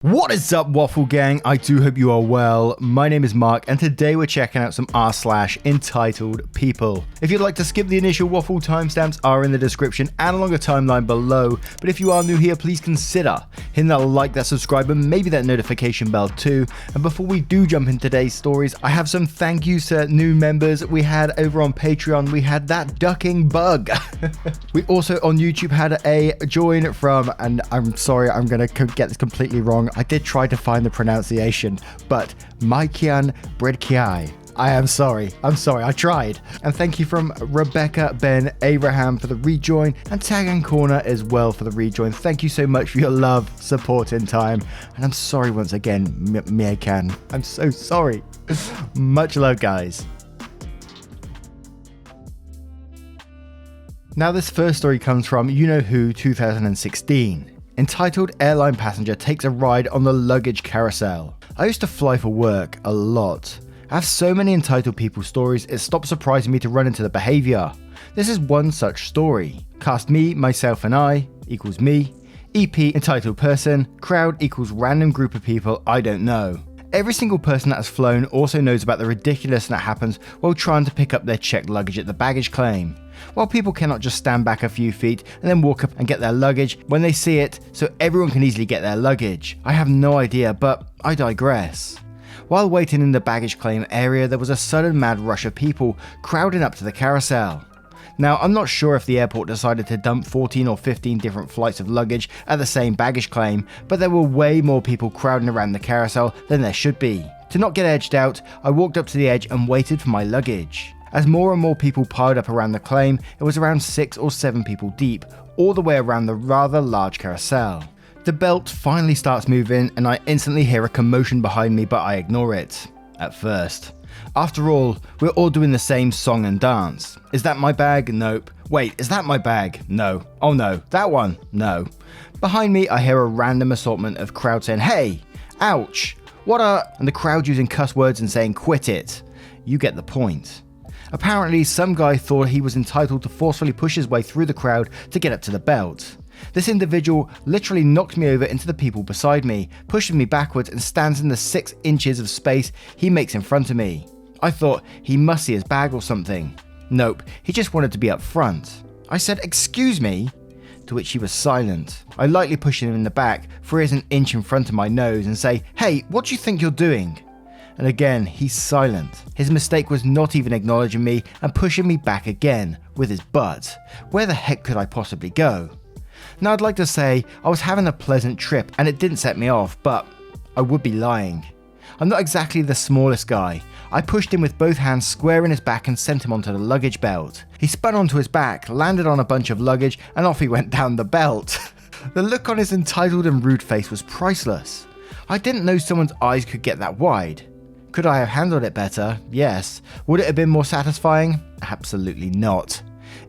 What is up, Waffle Gang? I do hope you are well. My name is Mark, and today we're checking out some r/entitled people. If you'd like to skip the initial waffle, timestamps are in the description and along a timeline below. But if you are new here, please consider hitting that like, that subscribe, and maybe that notification bell too. And before we do jump into today's stories, I have some thank yous to new members we had over on Patreon. We had that ducking bug. We also on YouTube had a join from, and I'm sorry, I'm gonna get this completely wrong. I did try to find the pronunciation, but Maikian Bredkiai. I am sorry, I tried. And thank you from Rebecca Ben Abraham for the rejoin, and Tag and Corner as well for the rejoin. Thank you so much for your love, support, and time. And I'm sorry once again, Maikian. I'm so sorry. Much love, guys. Now this first story comes from You Know Who 2016. Entitled Airline Passenger Takes a Ride on the Luggage Carousel. I used to fly for work a lot. I have so many entitled people stories, it stops surprising me to run into the behaviour. This is one such story. Cast me, myself and I equals me. EP entitled person. Crowd equals random group of people I don't know. Every single person that has flown also knows about the ridiculousness that happens while trying to pick up their checked luggage at the baggage claim. While people cannot just stand back a few feet and then walk up and get their luggage when they see it, so everyone can easily get their luggage. I have no idea, but I digress. While waiting in the baggage claim area, there was a sudden mad rush of people crowding up to the carousel. Now, I'm not sure if the airport decided to dump 14 or 15 different flights of luggage at the same baggage claim, but there were way more people crowding around the carousel than there should be. To not get edged out, I walked up to the edge and waited for my luggage. As more and more people piled up around the claim, it was around 6 or 7 people deep, all the way around the rather large carousel. The belt finally starts moving and I instantly hear a commotion behind me, but I ignore it. At first. After all, we're all doing the same song and dance. Is that my bag? Nope. Wait, is that my bag? No. Oh no, that one? No. Behind me I hear a random assortment of crowd saying, "Hey! Ouch! What a..." and the crowd using cuss words and saying, "Quit it." You get the point. Apparently, some guy thought he was entitled to forcefully push his way through the crowd to get up to the belt. This individual literally knocked me over into the people beside me, pushes me backwards and stands in the 6 inches of space he makes in front of me. I thought he must see his bag or something. Nope, he just wanted to be up front. I said, "Excuse me?" To which he was silent. I lightly push him in the back, for he is an inch in front of my nose, and say, "Hey, what do you think you're doing?" And again, he's silent. His mistake was not even acknowledging me and pushing me back again with his butt. Where the heck could I possibly go? Now I'd like to say I was having a pleasant trip and it didn't set me off, but I would be lying. I'm not exactly the smallest guy. I pushed him with both hands square in his back and sent him onto the luggage belt. He spun onto his back, landed on a bunch of luggage, and off he went down the belt. The look on his entitled and rude face was priceless. I didn't know someone's eyes could get that wide. Could I have handled it better? Yes. Would it have been more satisfying? Absolutely not.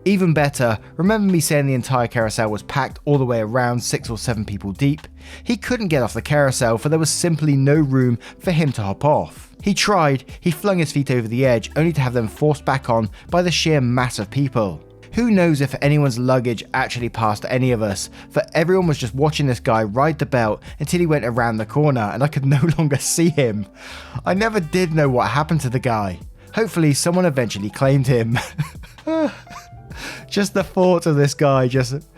Even better, remember me saying the entire carousel was packed all the way around 6 or 7 people deep? He couldn't get off the carousel for there was simply no room for him to hop off. He tried, he flung his feet over the edge only to have them forced back on by the sheer mass of people. Who knows if anyone's luggage actually passed any of us, for everyone was just watching this guy ride the belt until he went around the corner and I could no longer see him. I never did know what happened to the guy. Hopefully someone eventually claimed him. Just the thought of this guy just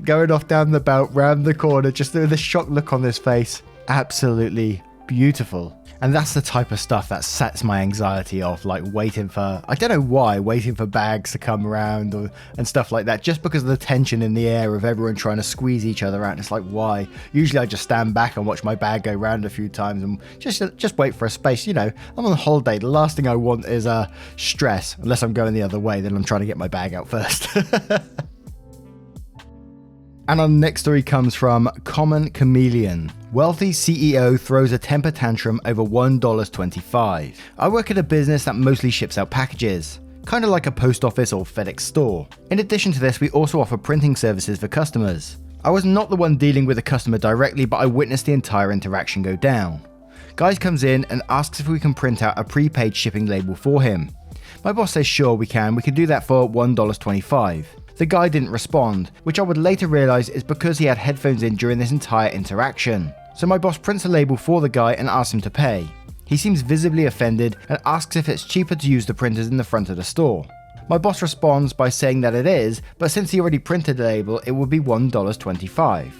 going off down the belt, round the corner, just the shocked look on his face. Absolutely beautiful. And that's the type of stuff that sets my anxiety off, like waiting for, I don't know why, waiting for bags to come around and stuff like that, just because of the tension in the air of everyone trying to squeeze each other out. And it's like, why? Usually I just stand back and watch my bag go round a few times and just wait for a space. You know, I'm on holiday. The last thing I want is stress, unless I'm going the other way, then I'm trying to get my bag out first. And our next story comes from Common Chameleon. Wealthy CEO throws a temper tantrum over $1.25. I work at a business that mostly ships out packages, kind of like a post office or FedEx store. In addition to this, we also offer printing services for customers. I was not the one dealing with the customer directly, but I witnessed the entire interaction go down. Guy comes in and asks if we can print out a prepaid shipping label for him. My boss says sure we can do that for $1.25. The guy didn't respond, which I would later realise is because he had headphones in during this entire interaction. So my boss prints a label for the guy and asks him to pay. He seems visibly offended and asks if it's cheaper to use the printers in the front of the store. My boss responds by saying that it is, but since he already printed the label, it would be $1.25.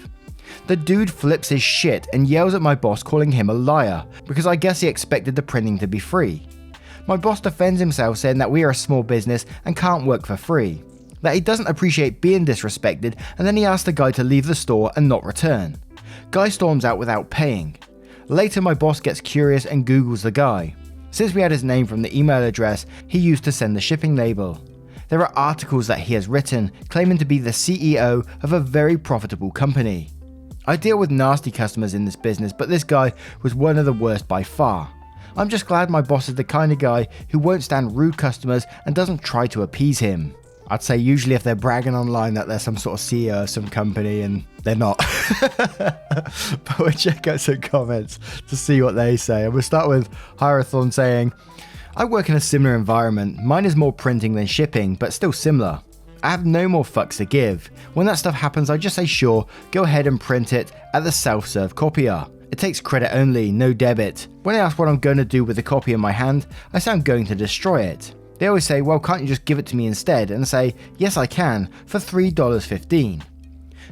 The dude flips his shit and yells at my boss, calling him a liar, because I guess he expected the printing to be free. My boss defends himself, saying that we are a small business and can't work for free, that he doesn't appreciate being disrespected, and then he asks the guy to leave the store and not return. Guy storms out without paying. Later, my boss gets curious and Googles the guy. Since we had his name from the email address he used to send the shipping label. There are articles that he has written claiming to be the CEO of a very profitable company. I deal with nasty customers in this business, but this guy was one of the worst by far. I'm just glad my boss is the kind of guy who won't stand rude customers and doesn't try to appease him. I'd say usually if they're bragging online that they're some sort of CEO of some company, and they're not. But we'll check out some comments to see what they say. And we'll start with Hierathon saying, I work in a similar environment. Mine is more printing than shipping, but still similar. I have no more fucks to give. When that stuff happens, I just say sure, go ahead and print it at the self-serve copier. It takes credit only, no debit. When I ask what I'm going to do with the copy in my hand, I say I'm going to destroy it. They always say, well, can't you just give it to me instead? And say, yes, I can, for $3.15.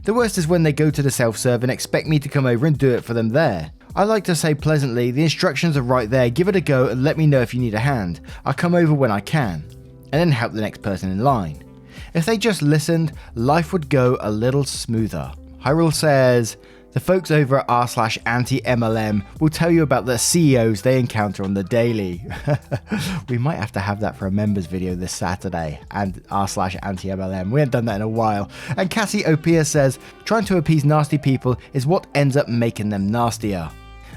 The worst is when they go to the self-serve and expect me to come over and do it for them there. I like to say pleasantly, the instructions are right there, give it a go and let me know if you need a hand. I'll come over when I can, and then help the next person in line. If they just listened, life would go a little smoother. Hyrule says, the folks over at r/anti-MLM will tell you about the CEOs they encounter on the daily. We might have to have that for a members video this Saturday, and r/anti-MLM. We haven't done that in a while. And Cassiopeia says, trying to appease nasty people is what ends up making them nastier.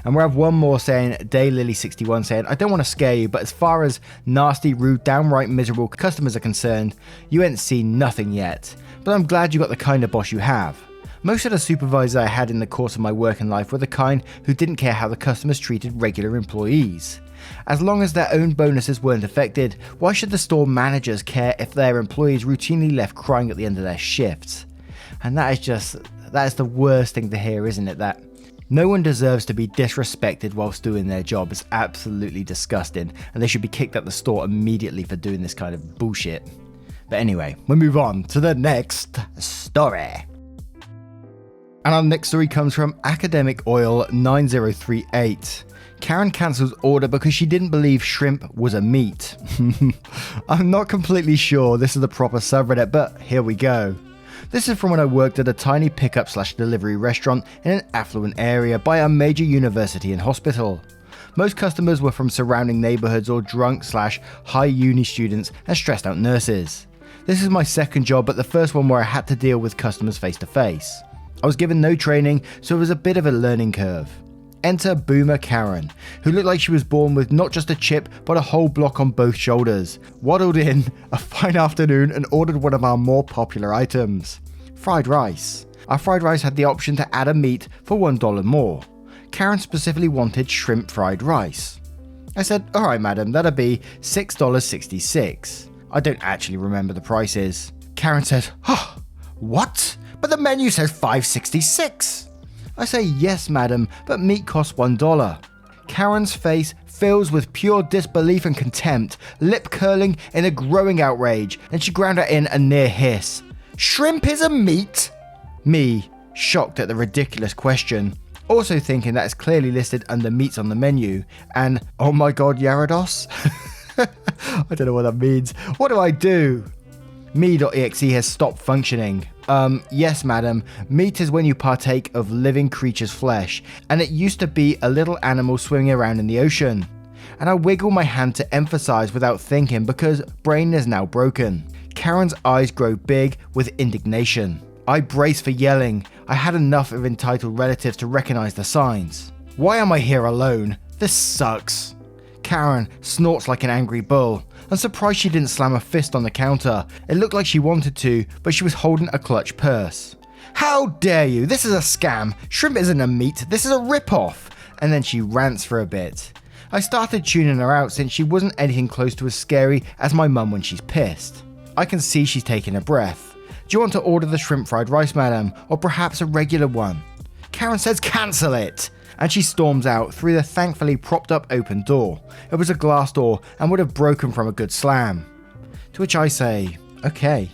And we have one more saying, Daylily61 saying, I don't want to scare you, but as far as nasty, rude, downright miserable customers are concerned, you ain't seen nothing yet. But I'm glad you got the kind of boss you have. Most of the supervisors I had in the course of my working life were the kind who didn't care how the customers treated regular employees. As long as their own bonuses weren't affected, why should the store managers care if their employees routinely left crying at the end of their shifts? And that is the worst thing to hear, isn't it? That no one deserves to be disrespected whilst doing their job. It's absolutely disgusting, and they should be kicked out the store immediately for doing this kind of bullshit. But anyway, we'll move on to the next story. And our next story comes from Academic Oil 9038. Karen cancels order because she didn't believe shrimp was a meat. I'm not completely sure this is the proper subreddit, but here we go. This is from when I worked at a tiny pickup/delivery restaurant in an affluent area by a major university and hospital. Most customers were from surrounding neighborhoods or drunk/high uni students and stressed out nurses. This is my second job, but the first one where I had to deal with customers face to face. I was given no training, so it was a bit of a learning curve. Enter Boomer Karen, who looked like she was born with not just a chip, but a whole block on both shoulders, waddled in a fine afternoon and ordered one of our more popular items, fried rice. Our fried rice had the option to add a meat for $1 more. Karen specifically wanted shrimp fried rice. I said, alright madam, that'll be $6.66. I don't actually remember the prices. Karen said, oh, what? But the menu says $5.66. I say, yes madam, but meat costs $1. Karen's face fills with pure disbelief and contempt, lip curling in a growing outrage, and she ground her in a near hiss. Shrimp is a meat? Me, shocked at the ridiculous question, also thinking that it's clearly listed under meats on the menu, and oh my god, Yarados? I don't know what that means. What do I do? Me.exe has stopped functioning. Yes madam, meat is when you partake of living creature's flesh, and it used to be a little animal swimming around in the ocean. And I wiggle my hand to emphasize without thinking because brain is now broken. Karen's eyes grow big with indignation. I brace for yelling. I had enough of entitled relatives to recognize the signs. Why am I here alone? This sucks. Karen snorts like an angry bull. I'm surprised she didn't slam a fist on the counter. It looked like she wanted to, but she was holding a clutch purse. How dare you? This is a scam. Shrimp isn't a meat. This is a rip-off. And then she rants for a bit. I started tuning her out since she wasn't anything close to as scary as my mum when she's pissed. I can see she's taking a breath. Do you want to order the shrimp fried rice, madam? Or perhaps a regular one? Karen says cancel it. and she storms out through the thankfully propped up open door. It was a glass door and would have broken from a good slam. To which I say, okay.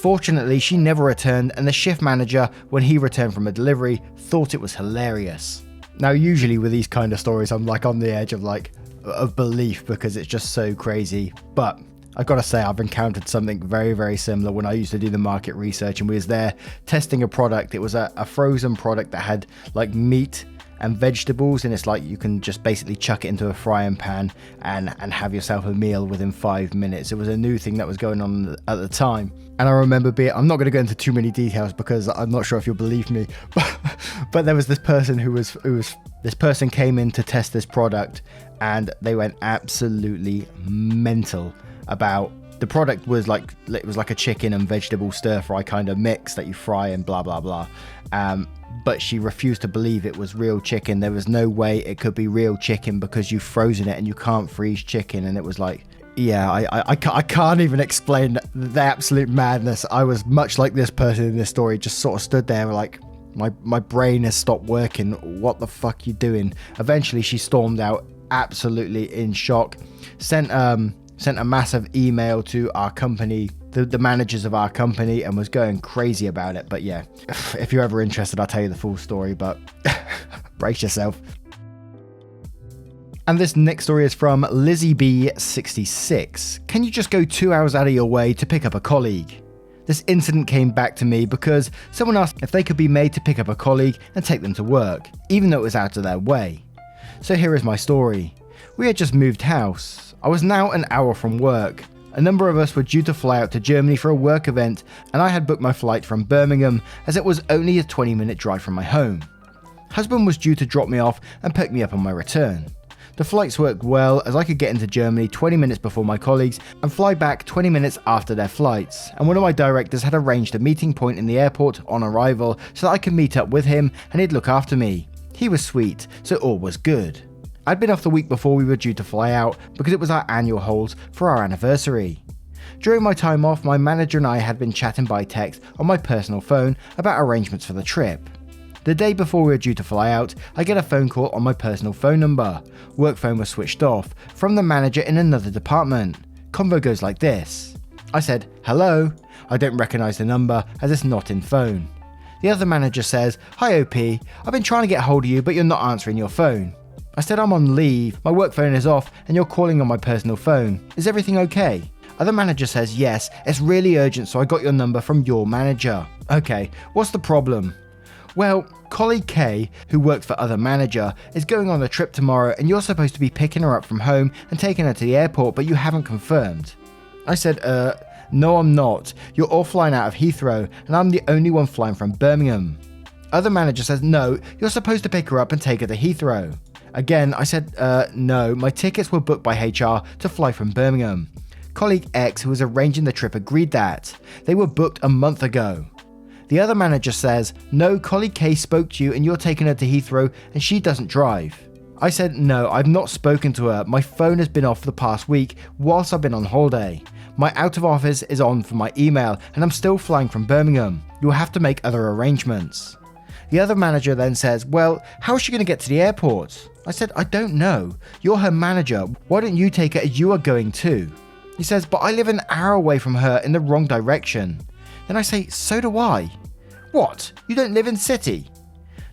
Fortunately, she never returned, and the shift manager, when he returned from a delivery, thought it was hilarious. Now, usually with these kind of stories, I'm like on the edge of belief because it's just so crazy. But I've got to say, I've encountered something very, very similar when I used to do the market research and we was there testing a product. It was a frozen product that had like meat and vegetables, and it's like you can just basically chuck it into a frying pan and have yourself a meal within 5 minutes. It was a new thing that was going on at the time. And I remember I'm not going to go into too many details because I'm not sure if you'll believe me, but there was this person this person came in to test this product, and they went absolutely mental about the product. It was like a chicken and vegetable stir fry kind of mix that you fry and blah blah blah. But she refused to believe it was real chicken. There was no way it could be real chicken because you've frozen it and you can't freeze chicken. And it was like, yeah, I can't even explain the absolute madness. I was much like this person in this story, just sort of stood there like, my brain has stopped working. What the fuck you doing? Eventually she stormed out absolutely in shock, sent a massive email to our company, the managers of our company, and was going crazy about it. But yeah, if you're ever interested, I'll tell you the full story, but brace yourself. And this next story is from Lizzie B66. Can you just go 2 hours out of your way to pick up a colleague? This incident came back to me because someone asked if they could be made to pick up a colleague and take them to work, even though it was out of their way. So here is my story. We had just moved house. I was now an hour from work. A number of us were due to fly out to Germany for a work event, and I had booked my flight from Birmingham as it was only a 20-minute drive from my home. Husband was due to drop me off and pick me up on my return. The flights worked well as I could get into Germany 20 minutes before my colleagues and fly back 20 minutes after their flights, and one of my directors had arranged a meeting point in the airport on arrival so that I could meet up with him and he'd look after me. He was sweet, so all was good. I'd been off the week before we were due to fly out because it was our annual holds for our anniversary. During my time off, my manager and I had been chatting by text on my personal phone about arrangements for the trip. The day before we were due to fly out, I get a phone call on my personal phone number. Work phone was switched off, from the manager in another department. Convo goes like this. I said, hello. I don't recognise the number as it's not in phone. The other manager says, hi OP, I've been trying to get hold of you but you're not answering your phone. I said, I'm on leave, my work phone is off and you're calling on my personal phone. Is everything okay? Other manager says, yes, it's really urgent so I got your number from your manager. Okay, what's the problem? Well, colleague K, who works for other manager, is going on a trip tomorrow and you're supposed to be picking her up from home and taking her to the airport, but you haven't confirmed. I said, no I'm not. You're all flying out of Heathrow and I'm the only one flying from Birmingham. Other manager says, no, you're supposed to pick her up and take her to Heathrow. Again, I said, no, my tickets were booked by HR to fly from Birmingham. Colleague X, who was arranging the trip, agreed that. They were booked a month ago. The other manager says, no, colleague K spoke to you and you're taking her to Heathrow and she doesn't drive. I said, no, I've not spoken to her. My phone has been off for the past week whilst I've been on holiday. My out of office is on for my email and I'm still flying from Birmingham. You'll have to make other arrangements. The other manager then says, well, how is she going to get to the airport? I said, I don't know. You're her manager. Why don't you take her as you are going too? He says, but I live an hour away from her in the wrong direction. Then I say, so do I. What? You don't live in City?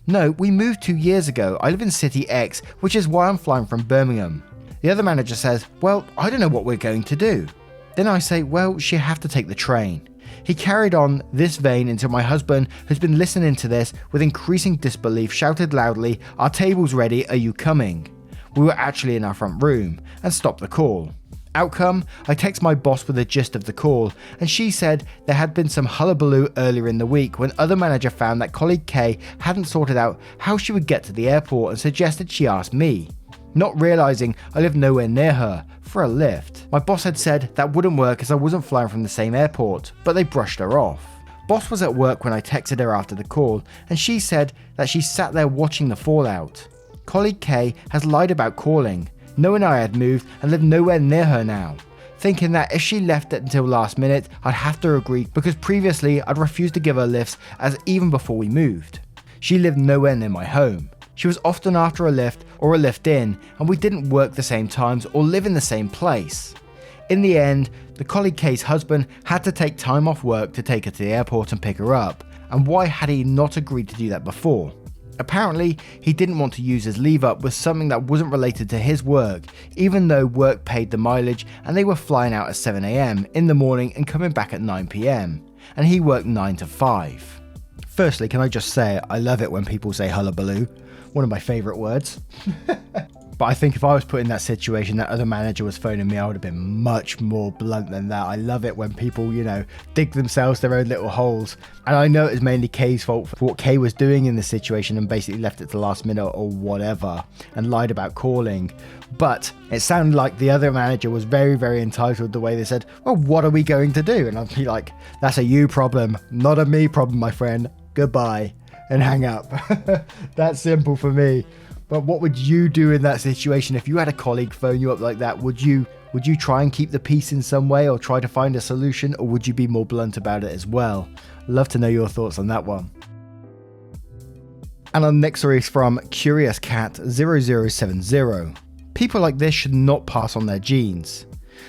No, we moved 2 years ago. I live in City X, which is why I'm flying from Birmingham. The other manager says, well, I don't know what we're going to do. Then I say, well, she'll have to take the train. He carried on this vein until my husband, who's been listening to this with increasing disbelief, shouted loudly, our table's ready, are you coming? We were actually in our front room, and stopped the call. Outcome, I text my boss with the gist of the call, and she said there had been some hullabaloo earlier in the week when other manager found that colleague K hadn't sorted out how she would get to the airport and suggested she ask me. Not realising I lived nowhere near her, for a lift. My boss had said that wouldn't work as I wasn't flying from the same airport, but they brushed her off. Boss was at work when I texted her after the call, and she said that she sat there watching the fallout. Colleague K has lied about calling, knowing I had moved and lived nowhere near her now, thinking that if she left it until last minute, I'd have to agree because previously I'd refused to give her lifts as even before we moved. She lived nowhere near my home. She was often after a lift or a lift in, and we didn't work the same times or live in the same place. In the end, the colleague Kay's husband had to take time off work to take her to the airport and pick her up, and why had he not agreed to do that before? Apparently, he didn't want to use his leave up with something that wasn't related to his work, even though work paid the mileage and they were flying out at 7 AM in the morning and coming back at 9 PM, and he worked 9 to 5. Firstly, can I just say, I love it when people say hullabaloo, one of my favourite words. But I think if I was put in that situation, that other manager was phoning me, I would have been much more blunt than that. I love it when people, dig themselves their own little holes. And I know it was mainly Kay's fault for what Kay was doing in this situation and basically left it to the last minute or whatever and lied about calling. But it sounded like the other manager was very, very entitled the way they said, well, what are we going to do? And I'd be like, that's a you problem, not a me problem, my friend. Goodbye. And hang up. That's simple for me. But what would you do in that situation if you had a colleague phone you up like that? Would you try and keep the peace in some way or try to find a solution, or would you be more blunt about it as well? Love to know your thoughts on that one. And our next story is from CuriousCat0070. People like this should not pass on their genes.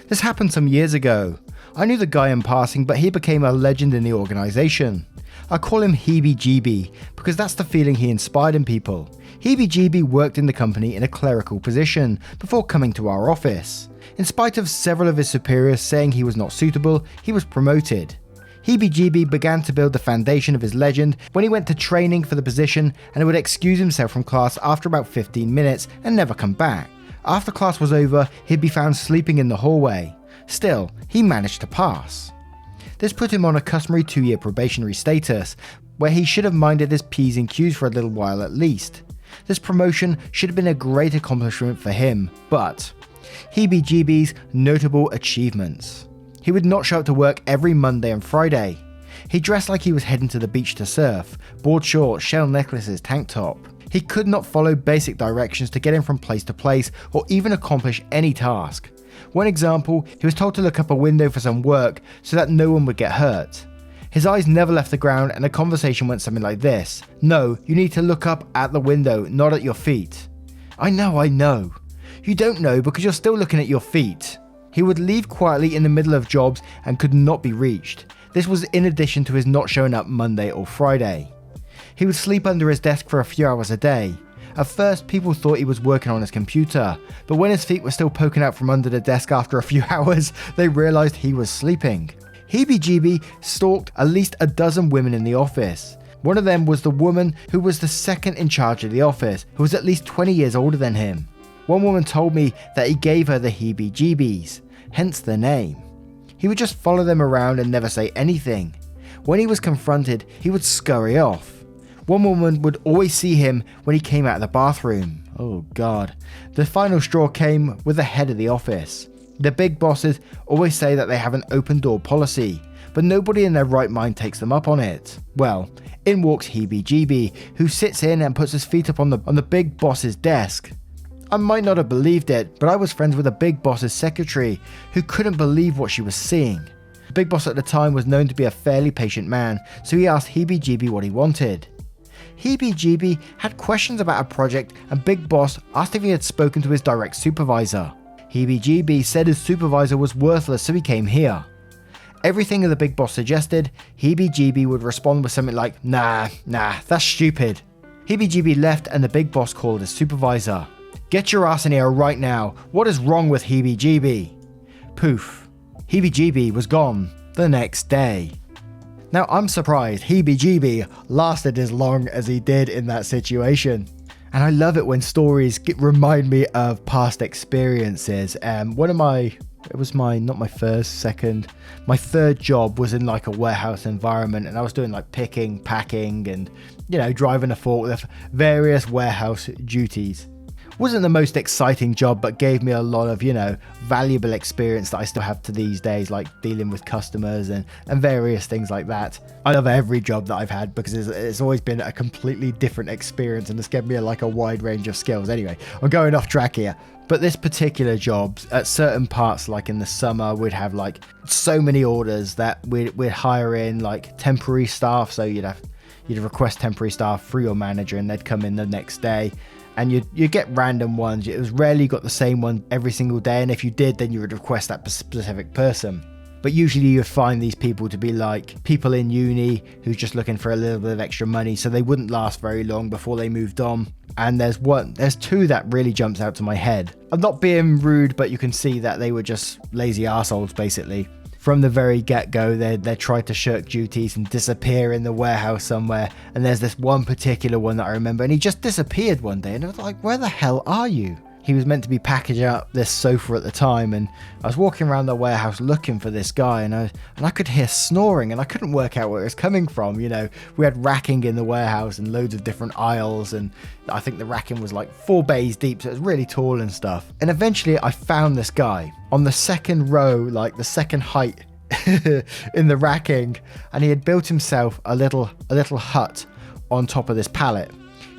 This happened some years ago. I knew the guy in passing, but he became a legend in the organisation. I call him Heebie-Jeebie because that's the feeling he inspired in people. Heebie-Jeebie worked in the company in a clerical position before coming to our office. In spite of several of his superiors saying he was not suitable, he was promoted. Heebie-Jeebie began to build the foundation of his legend when he went to training for the position and would excuse himself from class after about 15 minutes and never come back. After class was over, he'd be found sleeping in the hallway. Still, he managed to pass. This put him on a customary 2-year probationary status, where he should have minded his P's and Q's for a little while at least. This promotion should have been a great accomplishment for him, but Heebie-Jeebie's notable achievements. He would not show up to work every Monday and Friday. He dressed like he was heading to the beach to surf, board shorts, shell necklaces, tank top. He could not follow basic directions to get him from place to place or even accomplish any task. One example, he was told to look up a window for some work so that no one would get hurt. His eyes never left the ground and the conversation went something like this. No, you need to look up at the window, not at your feet. I know. You don't know because you're still looking at your feet. He would leave quietly in the middle of jobs and could not be reached. This was in addition to his not showing up Monday or Friday. He would sleep under his desk for a few hours a day. At first, people thought he was working on his computer, but when his feet were still poking out from under the desk after a few hours, they realised he was sleeping. Heebie-Jeebie stalked at least a dozen women in the office. One of them was the woman who was the second in charge of the office, who was at least 20 years older than him. One woman told me that he gave her the Heebie-Jeebies, hence the name. He would just follow them around and never say anything. When he was confronted, he would scurry off. One woman would always see him when he came out of the bathroom. Oh God. The final straw came with the head of the office. The big bosses always say that they have an open door policy, but nobody in their right mind takes them up on it. Well, in walks Heebie-Jeebie, who sits in and puts his feet up on the big boss's desk. I might not have believed it, but I was friends with the big boss's secretary, who couldn't believe what she was seeing. The big boss at the time was known to be a fairly patient man, so he asked Heebie-Jeebie what he wanted. Heebie-Jeebie had questions about a project and Big Boss asked if he had spoken to his direct supervisor. Heebie-Jeebie said his supervisor was worthless, so he came here. Everything the Big Boss suggested, Heebie-Jeebie would respond with something like, nah, that's stupid. Heebie-Jeebie left and the Big Boss called his supervisor. Get your ass in here right now. What is wrong with Heebie-Jeebie? Poof. Heebie-Jeebie was gone the next day. Now, I'm surprised Heebie-Jeebie lasted as long as he did in that situation. And I love it when stories remind me of past experiences. My third job was in like a warehouse environment, and I was doing like picking, packing, and, driving a forklift, various warehouse duties. Wasn't the most exciting job, but gave me a lot of, valuable experience that I still have to these days, like dealing with customers and various things like that. I love every job that I've had because it's always been a completely different experience and it's given me a wide range of skills. Anyway, I'm going off track here. But this particular job, at certain parts, like in the summer, we'd have like so many orders that we'd hire in like temporary staff. So you'd have you'd request temporary staff through your manager and they'd come in the next day. And you'd get random ones. It was rarely you got the same one every single day. And if you did, then you would request that specific person. But usually you'd find these people to be like people in uni who's just looking for a little bit of extra money. So they wouldn't last very long before they moved on. And there's two that really jumps out to my head. I'm not being rude, but you can see that they were just lazy arseholes basically. From the very get-go, they tried to shirk duties and disappear in the warehouse somewhere. And there's this one particular one that I remember, and he just disappeared one day. And I was like, where the hell are you? He was meant to be packaging up this sofa at the time, and I was walking around the warehouse looking for this guy, and I could hear snoring, and I couldn't work out where it was coming from. You know, we had racking in the warehouse and loads of different aisles, and I think the racking was like 4 bays deep, so it was really tall and stuff. And eventually I found this guy on the second row, like the second height in the racking, and he had built himself a little hut on top of this pallet.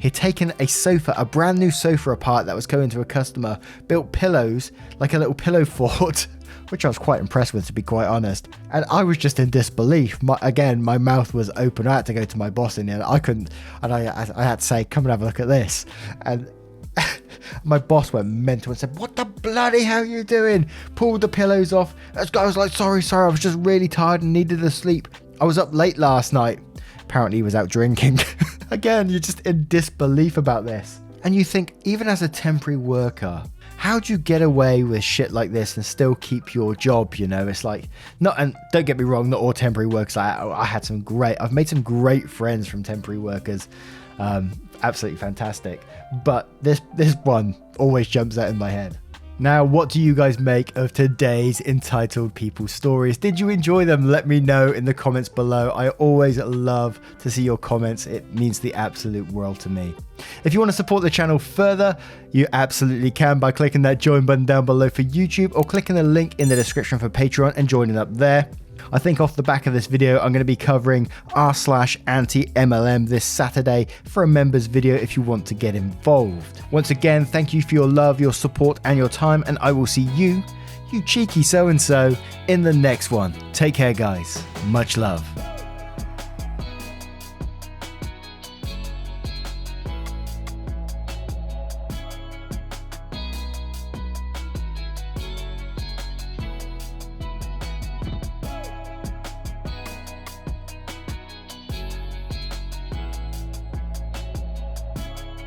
He'd taken a sofa, a brand new sofa apart that was going to a customer, built pillows, like a little pillow fort, which I was quite impressed with, to be quite honest. And I was just in disbelief. My mouth was open. I had to go to my boss in here. I couldn't, and I had to say, come and have a look at this. And my boss went mental and said, what the bloody hell are you doing? Pulled the pillows off. This guy was like, sorry, I was just really tired and needed to sleep. I was up late last night. Apparently he was out drinking. Again, you're just in disbelief about this. And you think, even as a temporary worker, how do you get away with shit like this and still keep your job? You know, it's like, and don't get me wrong, not all temporary workers. I've made some great friends from temporary workers. Absolutely fantastic. But this one always jumps out in my head. Now, what do you guys make of today's Entitled People stories? Did you enjoy them? Let me know in the comments below. I always love to see your comments. It means the absolute world to me. If you want to support the channel further, you absolutely can by clicking that join button down below for YouTube, or clicking the link in the description for Patreon and joining up there. I think off the back of this video, I'm going to be covering r/anti-MLM this Saturday for a members video if you want to get involved. Once again, thank you for your love, your support, and your time, and I will see you cheeky so-and-so, in the next one. Take care, guys. Much love.